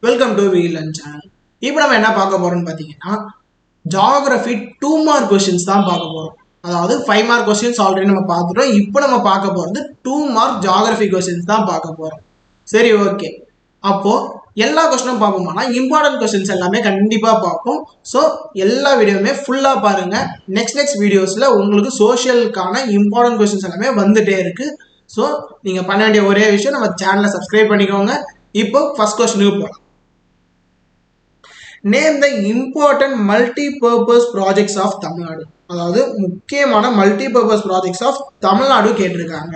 Welcome to வீலன் channel. இப்போ நம்ம என்ன பார்க்க போறோம்னு பார்த்தீங்கன்னா ஜியோகிராஃபி 2 மார்க் கொஸ்டின்ஸ் தான் பார்க்க போறோம். அதாவது 5 மார்க் கொஸ்டின்ஸ் ஆல்ரெடி நம்ம பார்த்துட்டோம். இப்போ நம்ம பார்க்க போகிறது 2 மார்க் ஜியோகிராஃபி கொஸ்டின்ஸ் தான் பார்க்க போறோம். சரி, ஓகே. அப்போ எல்லா கொஸ்டினும் பார்ப்போம்னா இம்பார்ட்டன்ட் கொஸ்டின்ஸ் எல்லாமே கண்டிப்பாக பார்ப்போம். ஸோ எல்லா வீடியோவுமே ஃபுல்லாக பாருங்க. நெக்ஸ்ட் வீடியோஸில் உங்களுக்கு சோஷியலுக்கான இம்பார்ட்டன்ட் கொஸ்டின்ஸ் எல்லாமே வந்துட்டே இருக்கு. ஸோ நீங்கள் பண்ண வேண்டிய ஒரே விஷயம் நம்ம சேனலை சப்ஸ்கிரைப் பண்ணிக்கோங்க. இப்போ ஃபர்ஸ்ட் கொஸ்டினுக்கு போகலாம். Name the important multipurpose projects of Tamil Nadu. அதாவது முக்கியமான மல்டிபர்பஸ் ப்ராஜெக்ட்ஸ் ஆஃப் தமிழ்நாடு கேட்டிருக்காங்க.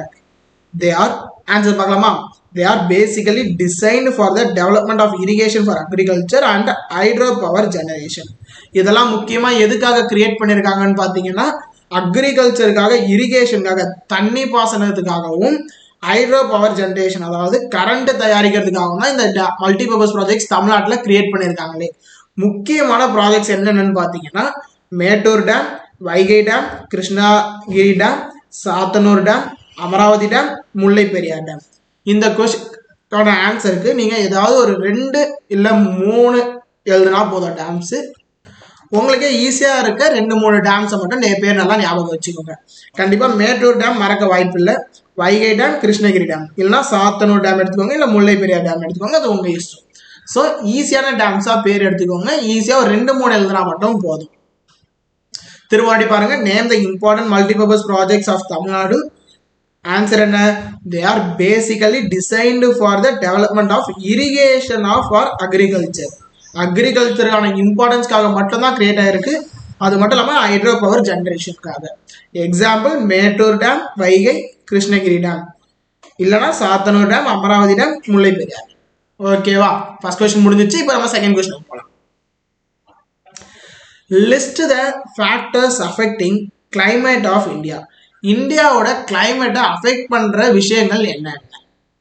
தே ஆர் ஆன்சர் பார்க்கலாமா? They are basically designed for the development of irrigation for agriculture and hydro power generation. இதெல்லாம் முக்கியமாக எதுக்காக கிரியேட் பண்ணியிருக்காங்கன்னு பார்த்தீங்கன்னா அக்ரிகல்ச்சருக்காக, இரிகேஷனுக்காக, தண்ணி பாசனத்துக்காகவும் ஹைட்ரோ பவர் ஜெனரேஷன் அதாவது கரண்ட் தயாரிக்கிறதுக்காகவும் தான் இந்த மல்டிபர்பஸ் ப்ராஜெக்ட்ஸ் தமிழ்நாட்டில் கிரியேட் பண்ணியிருக்காங்களே. முக்கியமான ப்ராஜெக்ட்ஸ் என்னென்னு பார்த்தீங்கன்னா Mettur dam, Vaigai dam, Krishnagiri dam, Sathanur dam, Amaravathi dam, Mullai Periyar dam. இந்த கொஸ்டின் ஆன்சருக்கு நீங்கள் ஏதாவது ஒரு 2 இல்லை 3 எழுதுனா போதும் டேம்ஸு. உங்களுக்கே ஈஸியாக இருக்க 2-3 டேம்ஸை மட்டும் பேர் நல்லா ஞாபகம் வச்சுக்கோங்க. கண்டிப்பாக மேட்டூர் டேம் மறக்க வாய்ப்பு இல்லை. வைகை டேம், கிருஷ்ணகிரி டேம், இல்லைனா சாத்தனூர் டேம் எடுத்துக்கோங்க, இல்லை முல்லை பெரியார் டேம் எடுத்துக்கோங்க. அது உங்கள் இஷ்டம். ஸோ ஈஸியான டேம்ஸாக பேர் எடுத்துக்கோங்க. ஈஸியாக ஒரு 2-3 எழுதுனா மட்டும் போதும். திருவாடி பாருங்க. Name the important multipurpose projects of Tamil Nadu. Answer என்ன? They are basically designed for the development of irrigation of for agriculture. அக்ரிகல்ச்சருக்கான இம்பார்ட்டன்ஸ்க்காக மட்டும்தான் கிரியேட் ஆயிருக்கு. அது மட்டும் இல்லாமல் ஹைட்ரோ பவர் ஜெனரேஷனுக்காக. Example Mettur dam, Vaigai, Krishnagiri dam, இல்லைனா சாத்தனூர் டேம், அமராவதி டேம், முல்லை பெரியார். ஓகேவா? ஃபர்ஸ்ட் கொஸ்டின் முடிஞ்சிச்சு. இப்போ நம்ம செகண்ட் கொஸ்டின் போகலாம். List the factors affecting climate of India. இந்தியாவோட கிளைமேட்டை அஃபெக்ட் பண்ணுற விஷயங்கள் என்னென்ன?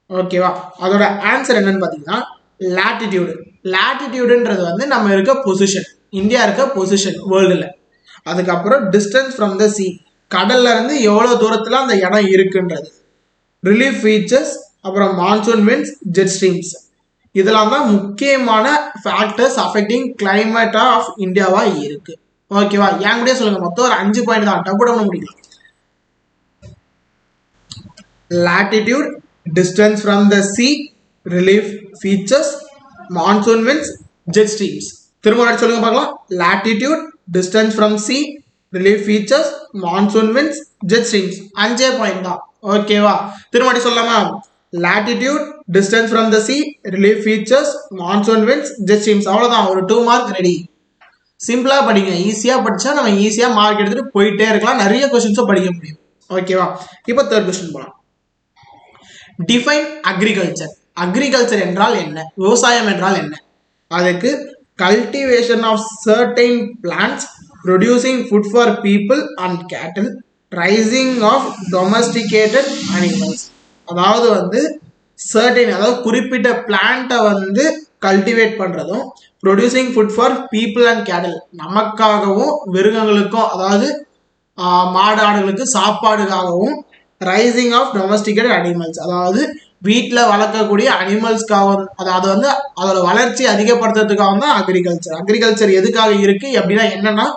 ஓகேவா? அதோட ஆன்சர் என்னன்னு பார்த்தீங்கன்னா லாட்டிடியூடு. லாட்டிடியூடுன்றது வந்து நம்ம இருக்க பொசிஷன், இந்தியா இருக்க பொசிஷன் வேர்ல்டில். அதுக்கப்புறம் டிஸ்டன்ஸ் ஃப்ரம் த சி, கடல்ல இருந்து எவ்வளோ தூரத்தில் அந்த இடம் இருக்குன்றது. ரிலீஃப் ஃபீச்சர்ஸ், அப்புறம் மான்சூன் விண்ட்ஸ், ஜெட் ஸ்ட்ரீம்ஸ். இதெல்லாம் தான் முக்கியமான ஃபேக்டர்ஸ் அஃபெக்டிங் கிளைமேட் ஆஃப் இந்தியாவா இருக்கு. ஓகேவா? என் கூட சொல்லுங்க. மொத்தம் ஒரு 5 பாயிண்ட் தான். டப்பு பண்ண முடியும். latitude, distance from the sea, relief features, monsoon winds, jet streams. திரும்ப சொல்லுங்க பார்க்கலாம். latitude, distance from sea, relief features, monsoon winds, jet streams. 5 point தான். ஓகேவா? திரும்ப சொல்லலாமா? latitude, distance from the sea, relief features, monsoon winds, jet streams. அவ்வளவுதான். ஒரு 2 mark ready. சிம்பிளா படிங்க. ஈஸியா படிச்சா நம்ம ஈஸியா மார்க் எடுத்துட்டு போயிட்டே இருக்கலாம். நிறைய கொஸ்டின்ஸும் படிக்க முடியும். ஓகேவா? இப்போ தேர்ட் கொஸ்டின் போலாம். Define agriculture. அக்ரிகல்ச்சர் என்றால் என்ன? விவசாயம் என்றால் என்ன? அதுக்கு cultivation of certain plants producing food for people and cattle, raising of domesticated animals. அதாவது வந்து சர்டைன், அதாவது குறிப்பிட்ட பிளான்ட்டை வந்து கல்டிவேட் பண்ணுறதும், producing food for people and cattle, நமக்காகவும் மிருகங்களுக்கும், அதாவது மாடு ஆடுகளுக்கு சாப்பாடுக்காகவும், ரைசிங் ஆஃப் டொமஸ்டிகேட்டட் அனிமல்ஸ், அதாவது வீட்டில் வளர்க்கக்கூடிய அனிமல்ஸ்க்காக, அதாவது வந்து அதோட வளர்ச்சி அதிகப்படுத்துறதுக்காக தான் அக்ரிகல்ச்சர். அக்ரிகல்ச்சர் எதுக்காக இருக்கு அப்படின்னா என்னன்னா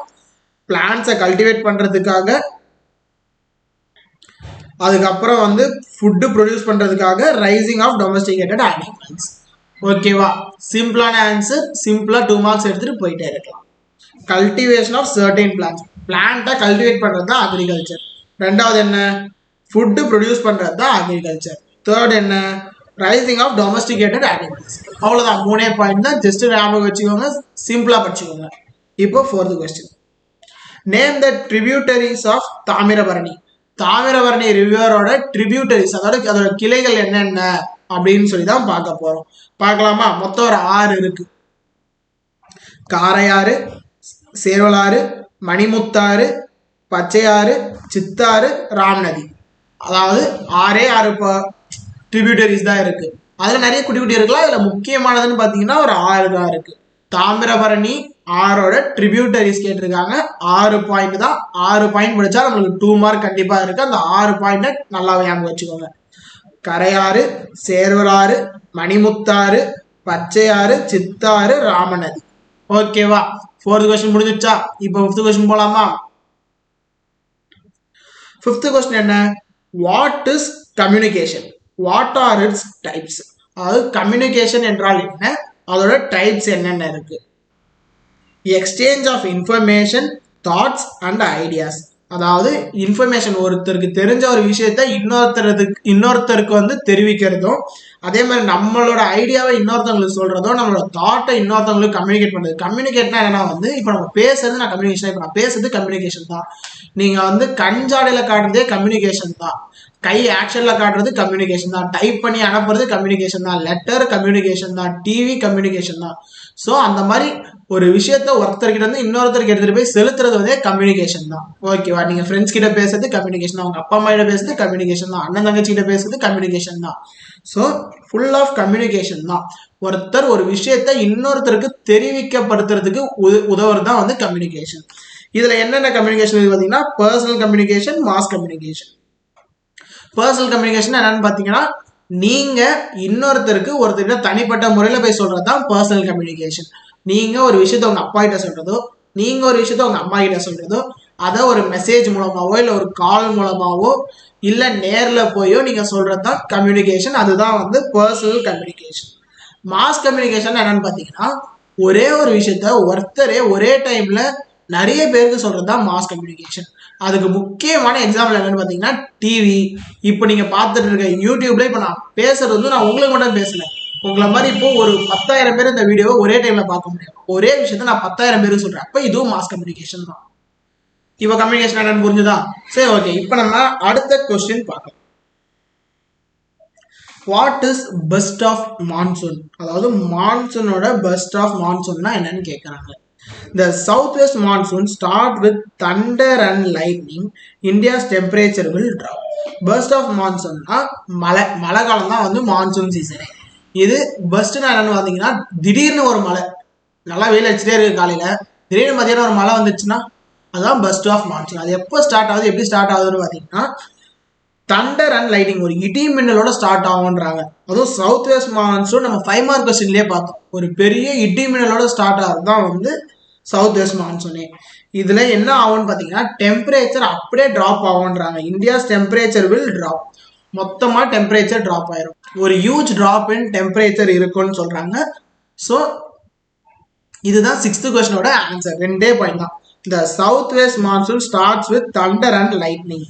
பிளான்ட்ஸை கல்டிவேட் பண்றதுக்காக, அதுக்கப்புறம் வந்து ஃபுட்டு ப்ரொடியூஸ் பண்றதுக்காக, ரைசிங் ஆஃப் டொமஸ்டிகேட்டட் அனிமல்ஸ். ஓகேவா? சிம்பிளான ஆன்சர். சிம்பிளா 2 மார்க்ஸ் எடுத்துட்டு போயிட்டே இருக்கலாம். கல்டிவேஷன் ஆஃப் சர்டைன் பிளான்ட்ஸ், பிளான்ட்டை கல்டிவேட் பண்றது தான் அக்ரிகல்ச்சர். ரெண்டாவது என்ன? ஃபுட்டு ப்ரொடியூஸ் பண்ணுறது தான் அக்ரிகல்ச்சர். தேர்ட் என்ன? Raising of domesticated animals. அவ்வளோதான். 3 பாயிண்ட் தான். ஜஸ்ட் ஞாபகம் வச்சுக்கோங்க. சிம்பிளாக படிச்சுக்கோங்க. இப்போ 4th question. Name the tributaries of Thamirabarani. Thamirabarani ரிவரோட ட்ரிபியூட்டரிஸ், அதாவது அதோட கிளைகள் என்னென்ன அப்படின்னு சொல்லி தான் பார்க்க போகிறோம். பார்க்கலாமா? மொத்தம் ஒரு 6 இருக்கு. காரையாறு, சேவலாறு, மணிமுத்தாறு, பச்சையாறு, சித்தாறு, ராம்நதி. அதாவது 6 ட்ரிபியூட்டரிஸ் தான் இருக்கு. அதுல நிறைய குட்டி குட்டி இருக்கலாம். அதுல முக்கியமானதுன்னு பாத்தீங்கன்னா ஒரு 6 தான் இருக்கு. தாமிரபரணி ஆறோட ட்ரிபியூட்டரிஸ் கேட்டிருக்காங்க. 6 பாயிண்ட் தான். 6 பாயிண்ட் படிச்சா நம்மளுக்கு 2 மார்க் கண்டிப்பா இருக்கு. அந்த 6 பாயிண்ட் நல்லா ஞாபகம் வச்சுக்கோங்க. கரையாறு, சேர்வராறு, மணிமுத்தாறு, பச்சையாறு, சித்தாறு, ராமநதி. ஓகேவா? 4th கொஸ்டின் முடிஞ்சிச்சா? இப்போ 5th கொஸ்டின் போலாமா? 5th கொஸ்டின் என்ன? What is communication? What are its types? அதாவது கம்யூனிகேஷன் என்றால் என்ன, அதோட டைப்ஸ் என்னென்ன இருக்கு? Exchange of information, thoughts and ideas. அதாவது இன்ஃபர்மேஷன், ஒருத்தருக்கு தெரிஞ்ச ஒரு விஷயத்த இன்னொருத்தருக்கு வந்து தெரிவிக்கிறதும், அதே மாதிரி நம்மளோட ஐடியாவை இன்னொருத்தவங்களுக்கு சொல்றதும், நம்மளோட தாட்டை இன்னொருத்தவங்களுக்கு கம்யூனிகேட் பண்றது. கம்யூனிகேட்னா என்ன வந்து, இப்போ நம்ம பேசுறது நான் கம்யூனிகேஷன், இப்போ நான் பேசுறது கம்யூனிகேஷன் தான். நீங்க வந்து கஞ்சாடையில காட்டுறதே கம்யூனிகேஷன் தான். கை ஆக்ஷன்ல காட்டுறது கம்யூனிகேஷன் தான். டைப் பண்ணி அனுப்புறது கம்யூனிகேஷன் தான். லெட்டர் கம்யூனிகேஷன் தான். டிவி கம்யூனிகேஷன் தான். ஸோ அந்த மாதிரி ஒரு விஷயத்த ஒருத்தர்கிட்ட இருந்து இன்னொருத்தருக்கு எடுத்துட்டு போய் செலுத்துறது வந்து கம்யூனிகேஷன் தான். ஓகேவா? நீங்க ஃப்ரெண்ட்ஸ் கிட்ட பேசுறது கம்யூனிகேஷன் தான். உங்க அப்பா அம்மா கிட்ட பேசுறது கம்யூனிகேஷன் தான். அண்ணன் தங்கச்சி கிட்ட பேசுறது கம்யூனிகேஷன் தான். ஸோ ஃபுல் ஆஃப் கம்யூனிகேஷன் தான். ஒருத்தர் ஒரு விஷயத்த இன்னொருத்தருக்கு தெரிவிக்கப்படுத்துறதுக்கு உதவுறது தான் வந்து கம்யூனிகேஷன். இதுல என்னென்ன கம்யூனிகேஷன் பார்த்தீங்கன்னா, personal communication, mass communication. Personal communication என்னன்னு பாத்தீங்கன்னா, நீங்க ஒருத்தருக்கு தனிப்பட்ட முறையில போய் சொல்றதுதான் பர்சனல் கம்யூனிகேஷன். நீங்க ஒரு விஷயத்த உங்க அப்பா கிட்ட சொல்றதோ, நீங்க ஒரு விஷயத்த உங்க அம்மா கிட்ட சொல்றதோ, அதை ஒரு மெசேஜ் மூலமாவோ இல்ல ஒரு கால் மூலமாவோ இல்ல நேர்ல போயோ நீங்க சொல்றதுதான் கம்யூனிகேஷன். அதுதான் வந்து பர்சனல் கம்யூனிகேஷன். மாஸ் கம்யூனிகேஷன் என்னன்னு பாத்தீங்கன்னா, ஒரே ஒரு விஷயத்த ஒருத்தரே ஒரே டைம்ல நிறைய பேருக்கு சொல்றதுதான் மாஸ் கம்யூனிகேஷன். அதுக்கு முக்கியமான எக்ஸாம்பிள் என்னன்னு பாத்தீங்கன்னா, டிவி. இப்போ நீங்க பார்த்துட்டு இருக்க யூடியூப்ல இப்போ நான் பேசுறது வந்து நான் உங்களுக்கு மட்டும் பேசல, உங்களை மாதிரி இப்போ ஒரு 10,000 பேர் இந்த வீடியோவை ஒரே டைம்ல பார்க்க முடியும். ஒரே விஷயத்த நான் 10,000 பேருக்கு சொல்றேன். அப்ப இதுவும் மாஸ் கம்யூனிகேஷன் தான். இப்போ கம்யூனிகேஷன் என்னன்னு புரிஞ்சுதா? சரி, ஓகே. இப்போ நம்ம அடுத்த கொஸ்டின் பார்க்கலாம். What is best of monsoon? அதாவது மான்சூனோட பெஸ்ட் ஆஃப் மான்சூன்னா என்னன்னு கேட்கறாங்க. The southwest monsoon start with thunder and lightning. India's temperature will drop. Burst of monsoon மழை காலம் தான் வந்து மான்சூன் சீசனே. இது பஸ்ட்னா என்னன்னு பார்த்தீங்கன்னா, திடீர்னு ஒரு மழை, நல்லா வெயில் அடிச்சுட்டே இருக்கு காலையில, திடீர்னு மதியானம் ஒரு மழை வந்துச்சுன்னா அதான் பஸ்ட் ஆஃப் மான்சூன். அது எப்போ ஸ்டார்ட் ஆகுது, எப்படி ஸ்டார்ட் ஆகுதுன்னு பார்த்தீங்கன்னா, தண்டர் அண்ட் லைட்டிங், ஒரு இடி மின்னலோட ஸ்டார்ட் ஆகுன்றாங்க. அதுவும் சவுத் வெஸ்ட் மான்சூன் நம்ம 5 மார்க் கொஸ்டின்லயே பார்த்தோம். ஒரு பெரிய இடி மின்னலோட ஸ்டார்ட் ஆகுது தான் வந்து சவுத் வெஸ்ட் மான்சூனே. இதுல என்ன ஆகும்னு பாத்தீங்கன்னா, டெம்பரேச்சர் அப்படியே டிராப் ஆகும்ன்றாங்க. India's temperature will drop. மொத்தமா டெம்பரேச்சர் டிராப் ஆயிரும். ஒரு ஹியூஜ் டிராப் இன் டெம்பரேச்சர் இருக்கும்னு சொல்றாங்க. ஸோ இதுதான் 6th கொஸ்டினோட ஆன்சர். 2 பாயிண்ட் தான். The southwest monsoon starts with thunder and lightning.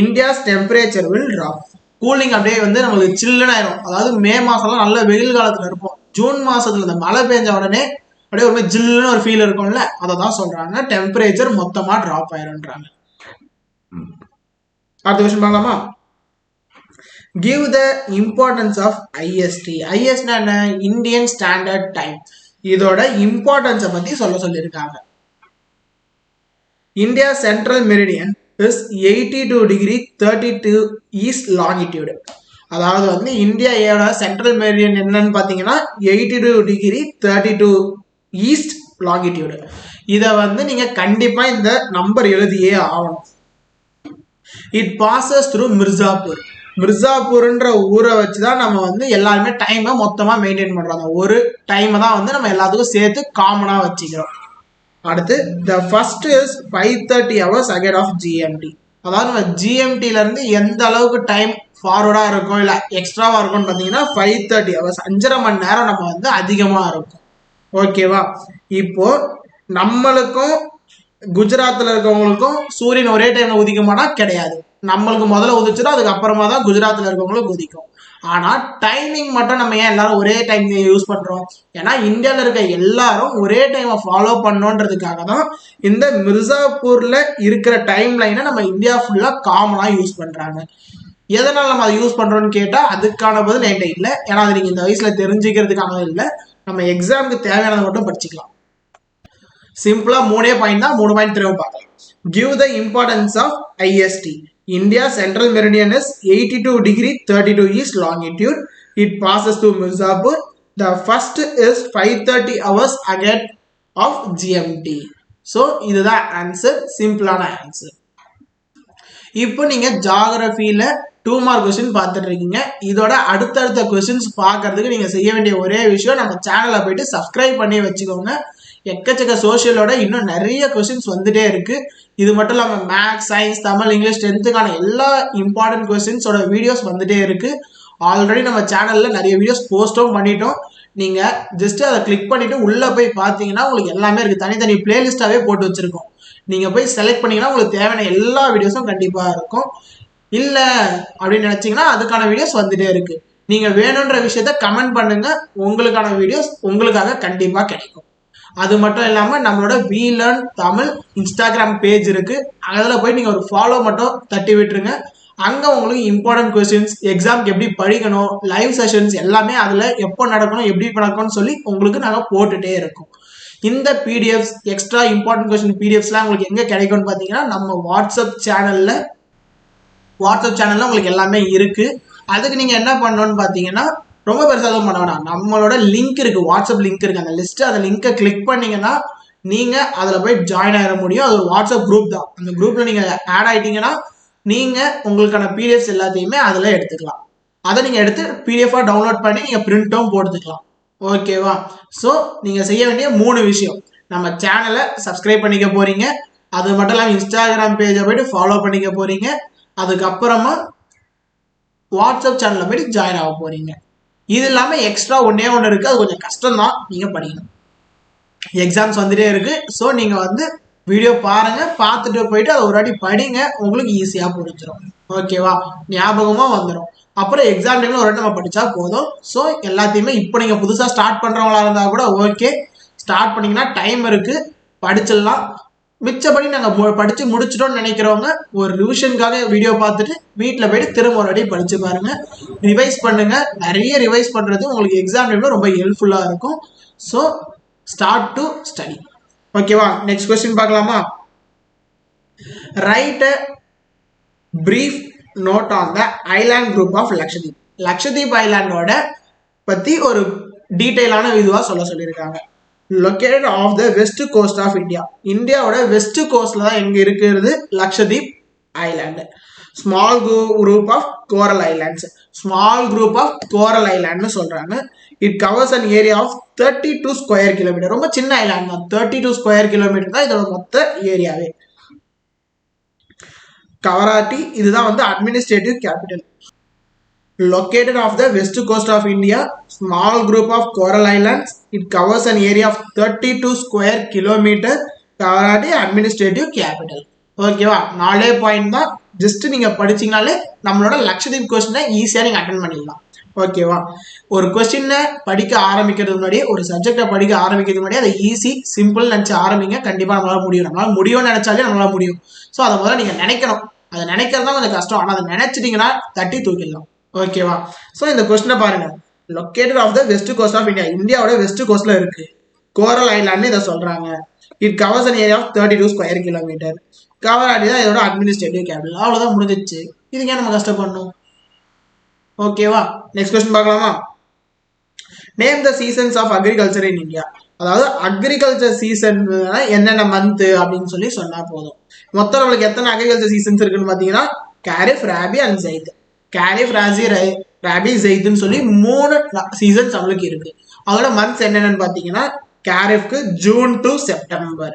India's temperature will drop. Cooling அப்படியே வந்து நம்மளுக்கு சில்லுன்னு ஆயிரும். அதாவது மே மாசம்லாம் நல்ல வெயில் காலத்துல இருப்போம். ஜூன் மாசத்துல இந்த மழை பெஞ்ச உடனே அப்படியே ஒரு ஜில்லுன்னு ஒரு ஃபீல் இருக்கும்ல, அதை தான் சொல்றாங்க. டெம்பரேச்சர் மொத்தமா டிராப் ஆயிரும்ன்றாங்க. அடுத்த கொஸ்டின் பார்க்கலாமா? Give the importance of IST. IST என்ன? Indian standard time. இதோட இம்பார்ட்டன்ஸை பத்தி சொல்லியிருக்காங்க. India central meridian is 82 degree 32 east longitude. அதாவது வந்து இந்தியாவோட சென்ட்ரல் மெரிடியன் என்னன்னு பாத்தீங்கன்னா 82 degree 32 ஈஸ்ட் லாங்கிடியூடு. இதை வந்து நீங்க கண்டிப்பா இந்த நம்பர் எழுதியே ஆகணும். It passes through Mirzapur. மிர்சாப்பூர்ன்ற ஊரை வச்சுதான் நம்ம வந்து எல்லாருமே டைமை மொத்தமா மெயின்டைன் பண்றோம். ஒரு டைமை தான் வந்து நம்ம எல்லாத்துக்கும் சேர்த்து காமனா வச்சுக்கிறோம். அடுத்து the first is 5:30 hours ahead of GMT. அதாவது நம்ம ஜிஎம்டில இருந்து எந்த அளவுக்கு டைம் ஃபார்வர்டா இருக்கும் இல்ல எக்ஸ்ட்ராவா இருக்கும்னு பாத்தீங்கன்னா 5:30 hours, 5.5 மணி நேரம் நம்ம வந்து அதிகமா இருக்கும். ஓகேவா? இப்போ நம்மளுக்கும் குஜராத்ல இருக்கவங்களுக்கும் சூரியன் ஒரே டைம்ல உதிக்க மாட்டா கிடையாது. நம்மளுக்கு முதல்ல உதிச்சிடும், அதுக்கு அப்புறமா தான் குஜராத்ல இருக்கவங்களுக்கு உதிக்கும். ஆனா டைமிங் மட்டும் நம்ம ஏன் எல்லாரும் ஒரே டைம் யூஸ் பண்றோம்? ஏன்னா இந்தியாவில் இருக்க எல்லாரும் ஒரே டைமை ஃபாலோ பண்ணோன்றதுக்காக தான் இந்த மிர்சாப்பூர்ல இருக்கிற டைம் லைனை நம்ம இந்தியா ஃபுல்லா காமனா யூஸ் பண்றாங்க. எதனால நம்ம அதை யூஸ் பண்றோம்னு கேட்டா அதுக்கான பதில் என்கிட்ட இல்லை. ஏன்னா அது நீங்க இந்த வயசுல தெரிஞ்சுக்கிறதுக்கானது இல்லை. நம்ம எக்ஸாமுக்கு தேவையானதை மட்டும் படிச்சுக்கலாம். சிம்பிளா 3 பாயிண்ட் தான், 3 பாயிண்ட் திரும்ப பார்க்கலாம். Give the importance of IST. India central meridian is 82 degree 32 east longitude. It passes through Mirzapur. The first is 5:30 hours ahead of GMT. So இதுதான் ஆன்சர், சிம்பிளான ஆன்சர். இப்போ நீங்க ஜியோகிராஃபில 2 மார்க் கொஸ்டின் பார்த்துட்டு இருக்கீங்க. இதோட அடுத்தடுத்த கொஸ்டின்ஸ் பார்க்கறதுக்கு நீங்க செய்ய வேண்டிய ஒரே விஷயம் நம்ம சேனலை போயிட்டு சப்ஸ்கிரைப் பண்ணி வச்சுக்கோங்க. எக்கச்சக்க சோஷியலோட இன்னும் நிறைய கொஸ்டின்ஸ் வந்துட்டே இருக்கு. இது மட்டும் இல்லாமல் maths, science, Tamil, English 10th எல்லா இம்பார்ட்டன்ட் கொஸ்டின்ஸோட வீடியோஸ் வந்துட்டே இருக்கு. ஆல்ரெடி நம்ம சேனல்ல நிறைய வீடியோஸ் போஸ்டும் பண்ணிட்டோம். நீங்க ஜஸ்ட் அதை கிளிக் பண்ணிட்டு உள்ள போய் பார்த்தீங்கன்னா உங்களுக்கு எல்லாமே இருக்கு. தனித்தனி பிளேலிஸ்டாவே போட்டு வச்சிருக்கோம். நீங்க போய் செலக்ட் பண்ணீங்கன்னா உங்களுக்கு தேவையான எல்லா வீடியோஸும் கண்டிப்பா இருக்கும். இல்ல அப்படின்னு நினைச்சீங்கன்னா அதுக்கான வீடியோஸ் வந்துட்டே இருக்கு. நீங்க வேணும்ன்ற விஷயத்த கமெண்ட் பண்ணுங்க, உங்களுக்கான வீடியோஸ் உங்களுக்காக கண்டிப்பா கிடைக்கும். அது மட்டும் இல்லாம நம்மளோட we learn Tamil Instagram page இருக்கு. அதில் போய் நீங்க ஒரு ஃபாலோ மட்டும் தட்டி விட்டுருங்க. அங்க உங்களுக்கு இம்பார்ட்டன்ட் கொஸ்டின்ஸ், எக்ஸாம்க்கு எப்படி படிக்கணும், லைவ் செஷன்ஸ் எல்லாமே அதுல எப்போ நடக்கணும், எப்படி நடக்கணும்னு சொல்லி உங்களுக்கு நாங்க போட்டுட்டே இருக்கோம். இந்த பிடிஎஃப்ஸ், எக்ஸ்ட்ரா இம்பார்ட்டன்ட் கொஸ்டின் பிடிஎஃப்ஸ்லாம் உங்களுக்கு எங்க கிடைக்கும்னு பாத்தீங்கன்னா நம்ம வாட்ஸ்அப் சேனல்ல உங்களுக்கு எல்லாமே இருக்கு. அதுக்கு நீங்க என்ன பண்ணணும்னு பாத்தீங்கன்னா ரொம்ப பெருசாக பண்ண வேணாம். நம்மளோட லிங்க் இருக்கு, வாட்ஸ்அப் லிங்க் இருக்கு, அந்த லிஸ்ட், அந்த லிங்கை கிளிக் பண்ணீங்கன்னா நீங்க அதுல போய் ஜாயின் ஆயிட முடியும். அது ஒரு வாட்ஸ்அப் குரூப் தான். அந்த குரூப்ல நீங்க ஆட் ஆயிட்டீங்கன்னா நீங்க உங்களுக்கான பிடிஎஃப்ஸ் எல்லாத்தையுமே அதுல எடுத்துக்கலாம். அதை நீங்க எடுத்து பிடிஎஃபா டவுன்லோட் பண்ணி நீங்க பிரிண்டும் போட்டுக்கலாம். ஓகேவா? ஸோ நீங்க செய்ய வேண்டிய 3 விஷயம்: நம்ம சேனலை சப்ஸ்கிரைப் பண்ணிக்க போறீங்க, அது மட்டும் இல்லாமல் இன்ஸ்டாகிராம் பேஜை போயிட்டு ஃபாலோ பண்ணிக்க போறீங்க, அதுக்கப்புறமா வாட்ஸ்அப் சேனல்ல போயிட்டு ஜாயின் ஆக போறீங்க. இது இல்லாமல் எக்ஸ்ட்ரா ஒன்னே ஒன்று இருக்கு, அது கொஞ்சம் கஷ்டம் தான், நீங்க படிக்கணும். எக்ஸாம்ஸ் வந்துட்டே இருக்கு. ஸோ நீங்க வீடியோ பாருங்க, பார்த்துட்டு போயிட்டு அதை ஒரு வாட்டி படிங்க, உங்களுக்கு ஈஸியா புரிஞ்சிடும். ஓகேவா? ஞாபகமா வந்துடும். அப்புறம் எக்ஸாம் டைம்ல ஒரு வாட்டி நம்ம படிச்சா போதும். ஸோ எல்லாத்தையுமே இப்போ நீங்க புதுசா ஸ்டார்ட் பண்றவங்களா இருந்தா கூட ஓகே, ஸ்டார்ட் பண்ணீங்கன்னா டைம் இருக்கு, படிச்சிடலாம். மிச்சப்படி நாங்கள் படிச்சு முடிச்சிட்டோம்னு நினைக்கிறவங்க ஒரு ரிவிஷனுக்காக வீடியோ பார்த்துட்டு வீட்டில் போயிட்டு திரும்ப ஒரு வாட்டி படிச்சு பாருங்க, ரிவைஸ் பண்ணுங்க. நிறைய ரிவைஸ் பண்றது உங்களுக்கு எக்ஸாம் டைம்ல ரொம்ப ஹெல்ப்ஃபுல்லா இருக்கும். So start to study. ஓகேவா? நெக்ஸ்ட் கொஸ்டின் பார்க்கலாமா? Write a brief note on the island group of Lakshadweep. Lakshadweep ஐலாண்டோட பத்தி ஒரு டீடைலான இதுவா சொல்லியிருக்காங்க. Located off the west coast of India. இந்தியாவோட வெஸ்ட் கோஸ்ட்ல தான் எங்க இருக்கிறது Lakshadweep island. Small group of coral islands. Small group of coral ஐலாண்ட்னு சொல்றாங்க. It covers an area of 32 square kilometre. ரொம்ப சின்ன ஐலாண்ட் தான், 32 ஸ்கொயர் கிலோமீட்டர் தான் இதோட மொத்த ஏரியாவே. கவராட்டி இதுதான் administrative capital. Located off the west coast of India, small group of coral islands. It covers an area of 32 square kilometer. Kavarati administrative capital. ஓகேவா? 4 point தான். ஜஸ்ட் நீங்க படிச்சீங்கனாலே நம்மளோட லக்ஷதீப் கொஸ்டினை ஈஸியா நீங்க அட்டென்ட் பண்ணிடலாம். ஓகேவா? ஒரு கொஸ்டினை படிக்க ஆரம்பிக்கிறதுக்கு முன்னாடி, ஒரு சப்ஜெக்டை படிக்க ஆரம்பிக்கிறதுக்கு முன்னாடி அதை ஈஸி, சிம்பிள் நினைச்சு ஆரம்பிங்க. கண்டிப்பா நம்மளால முடியும். நம்மளால முடியும்னு நினைச்சாலே நம்மளால முடியும். ஸோ அதை முதல்ல நீங்க நினைக்கணும். அதை நினைக்கிறது தான் கொஞ்சம் கஷ்டம். ஆனால் அதை நினைச்சிட்டீங்கன்னா தட்டி தூக்கிடலாம். ஓகேவா? ஸோ இந்த கொஸ்டினை பாருங்க. Located off the west coast of India. இந்தியாவோட வெஸ்ட் கோஸ்ட்ல இருக்கு கோரல் ஐலாண்ட்னு இதை சொல்றாங்க. It covers an area of 32 square kilometre. Kavaratti தான் இதோட அட்மினிஸ்ட்ரேட்டிவ் கேபிட்டல். அவ்வளவுதான், முடிஞ்சிச்சு. இதுக்கு ஏன் நம்ம கஷ்டப்படணும்? ஓகேவா? நெக்ஸ்ட் கொஸ்டின் பார்க்கலாமா? Name the seasons of agriculture in India. அதாவது அக்ரிகல்ச்சர் சீசன் என்னென்ன மந்த் அப்படின்னு சொல்லி சொன்னா போதும். மொத்தம் நம்மளுக்கு எத்தனை அக்ரிகல்ச்சர் சீசன்ஸ் இருக்குன்னு பாத்தீங்கன்னா காரிஃப், ராபி அண்ட் ஜெயித். காரிஃப், ராபி, ஜெயித்னு சொல்லி 3 சீசன்ஸ் நம்மளுக்கு இருக்கு. அதோட மந்த்ஸ் என்னென்னு பாத்தீங்கன்னா காரிஃப்க்கு ஜூன் டு செப்டம்பர்,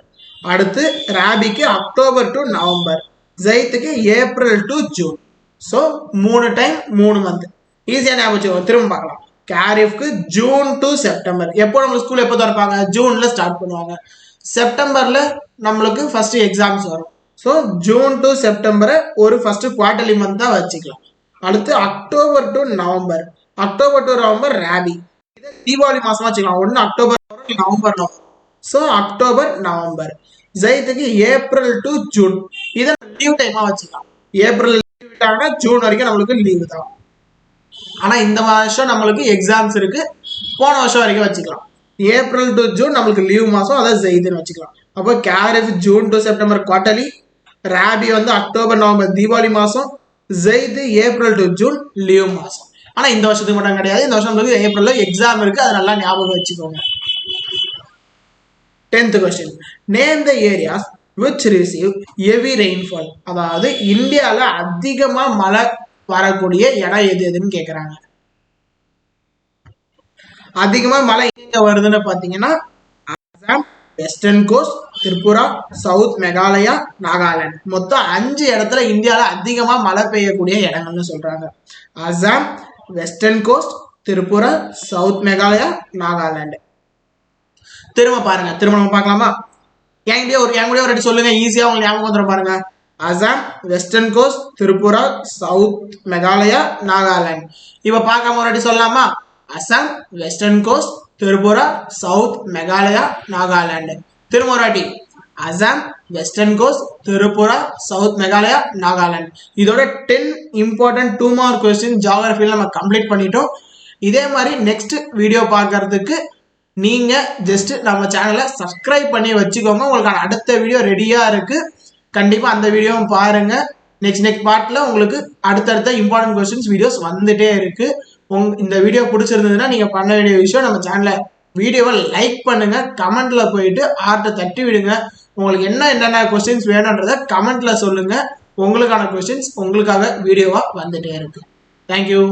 அடுத்து ராபிக்கு அக்டோபர் டு நவம்பர், ஜெயித்துக்கு April to June. So 3 time 3 month. ஈஸியா ஞாபகம். திரும்ப பார்க்கலாம். காரிஃப்க்கு ஜூன் டு செப்டம்பர். எப்போ நம்மளுக்கு ஸ்கூல் எப்போ திறப்பாங்க? ஜூன்ல ஸ்டார்ட் பண்ணுவாங்க. செப்டம்பர்ல நம்மளுக்கு ஃபர்ஸ்ட் எக்ஸாம்ஸ் வரும். ஸோ ஜூன் டு செப்டம்பரை ஒரு ஃபர்ஸ்ட் குவார்டர்லி மந்த் தான் வச்சுக்கலாம். அடுத்து October to November. October to November rabi. இதை தீபாவளி மாசமா வச்சுக்கலாம். 1 October November. So October November. ஜெயித்துக்கு ஏப்ரல் டு ஜூன். இதை லீவ் டைமா வச்சுக்கலாம். ஏப்ரல் லீவ் விட்டாங்கன்னா ஜூன் வரைக்கும் நம்மளுக்கு லீவு தான். ஆனா இந்த வருஷம் நம்மளுக்கு எக்ஸாம்ஸ் இருக்கு. போன வருஷம் வரைக்கும் வச்சுக்கலாம். ஏப்ரல் டு ஜூன் நம்மளுக்கு லீவ் மாசம், அதை ஜெயிதுன்னு வச்சுக்கலாம். அப்போ kharif June to September quarterly, rabi October November Deepavali மாசம், zaid April to June leave மாசம். ஆனா இந்த வருஷத்துக்கு மட்டும் கிடையாது. இந்த வருஷம் நம்மளுக்கு ஏப்ரல்ல எக்ஸாம் இருக்கு, அதை நல்லா ஞாபகம் வச்சுக்கோங்க. 10th question. Name the areas which receive heavy rainfall. அதாவது இந்தியாவில் அதிகமா மழை வரக்கூடிய இடம் எது எதுன்னு கேக்குறாங்க. அதிகமா மழை எங்க வருதுன்னு பாத்தீங்கன்னா Assam, western coast, Tripura, south Meghalaya, Nagaland. மொத்தம் 5 இடத்துல இந்தியாவில அதிகமா மழை பெய்யக்கூடிய இடங்கள்னு சொல்றாங்க. Assam, western coast, Tripura, south Meghalaya, Nagaland. திரும்ப பாருங்க, திரும்ப நம்ம பார்க்கலாமா? என்கிட்ட ஒரு ரெண்டு சொல்லுங்க, ஈஸியா உங்களுக்கு ஞாபகம் வந்துடும் பாருங்க. Assam, western coast, Tripura, south Meghalaya, Nagaland. இப்ப பார்க்காம ஒரு வாட்டி சொல்லலாமா? Assam, western coast, Tripura, south Meghalaya, Nagaland. திரும்ப ஒரு வாட்டி. Assam, western coast, Tripura, south Meghalaya, Nagaland. இதோட 10 இம்பார்ட்டன்ட் 2 மார்க் கொஸ்டின் ஜியோகிராஃபில நம்ம கம்ப்ளீட் பண்ணிட்டோம். இதே மாதிரி நெக்ஸ்ட் வீடியோ பார்க்கறதுக்கு நீங்க ஜஸ்ட் நம்ம சேனலை சப்ஸ்கிரைப் பண்ணி வச்சுக்கோங்க. உங்களுக்கான அடுத்த வீடியோ ரெடியா இருக்கு. கண்டிப்பா அந்த வீடியோவும் பாருங்க. நெக்ஸ்ட் பார்ட்ல உங்களுக்கு அடுத்தடுத்த இம்பார்ட்டன்ட் கொஸ்டின்ஸ் வீடியோஸ் வந்துட்டே இருக்கு. இந்த வீடியோ பிடிச்சிருந்ததுன்னா நீங்க பண்ண வேண்டிய விஷயம், நம்ம சேனலை வீடியோவை லைக் பண்ணுங்க, கமெண்ட்ல போயிட்டு ஆர்ட்டை தட்டி விடுங்க. உங்களுக்கு என்னென்ன கொஸ்டின்ஸ் வேணும்ன்றத கமெண்ட்ல சொல்லுங்க. உங்களுக்கான கொஸ்டின்ஸ் உங்களுக்காக வீடியோவா வந்துட்டே இருக்கு. தேங்க்யூ.